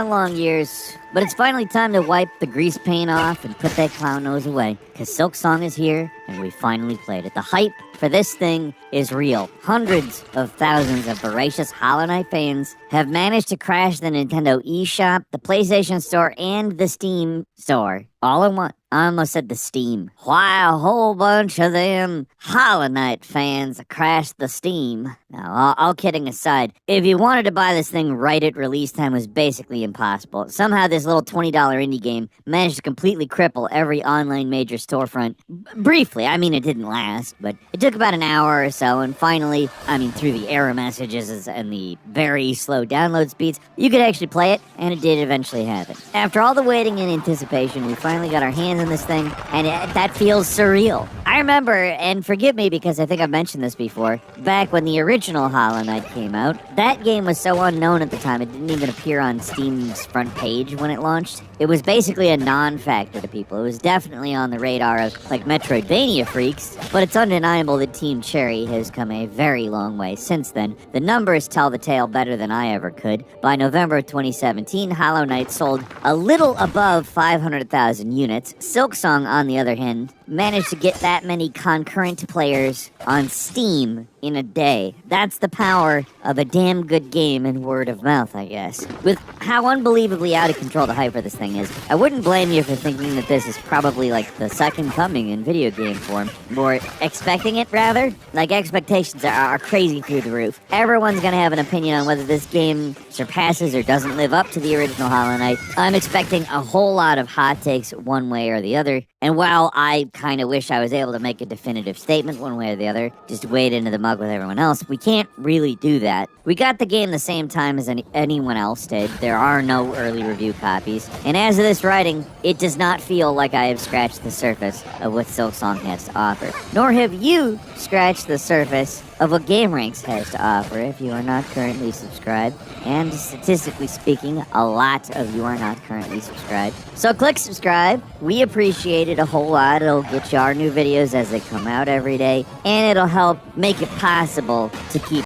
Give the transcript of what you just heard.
long years, but it's finally time to wipe the grease paint off and put that clown nose away, because Silksong is here, and we finally played it. The hype for this thing is real. Hundreds of thousands of voracious Hollow Knight fans have managed to crash the Nintendo eShop, the PlayStation Store, and the Steam Store, all in one. I almost said the Steam. Why a whole bunch of them Hollow Knight fans crashed the Steam. Now, all kidding aside, if you wanted to buy this thing right at release time, it was basically impossible. Somehow this little $20 indie game managed to completely cripple every online major storefront. Briefly, I mean, it didn't last, but it took about an hour or so, and finally, through the error messages and the very slow download speeds, you could actually play it, and it did eventually happen. After all the waiting and anticipation, we finally got our hands on this thing, and that feels surreal. I remember, and forgive me because I think I've mentioned this before, back when the original Hollow Knight came out, that game was so unknown at the time, it didn't even appear on Steam's front page when it launched. It was basically a non-factor to people. It was definitely on the radar of, like, Metroidvania freaks, but it's undeniable that Team Cherry has come a very long way since then. The numbers tell the tale better than I ever could. By November of 2017, Hollow Knight sold a little above 500,000 units. Silksong, on the other hand, managed to get that many concurrent players on Steam in a day. That's the power of a damn good game and word of mouth, I guess. With how unbelievably out of control the hype for this thing is, I wouldn't blame you for thinking that this is probably like the second coming in video game form. Or expecting it, rather. Like, expectations are crazy through the roof. Everyone's gonna have an opinion on whether this game surpasses or doesn't live up to the original Hollow Knight. I'm expecting a whole lot of hot takes one way or the other. And while I kind of wish I was able to make a definitive statement one way or the other, just wade into the mug with everyone else, we can't really do that. We got the game the same time as anyone else did. There are no early review copies. And as of this writing, it does not feel like I have scratched the surface of what Silksong has to offer. Nor have you scratched the surface of what GameRanks has to offer if you are not currently subscribed. And statistically speaking, a lot of you are not currently subscribed. So click subscribe. We appreciate it a whole lot. It'll get you our new videos as they come out every day. And it'll help make it possible to keep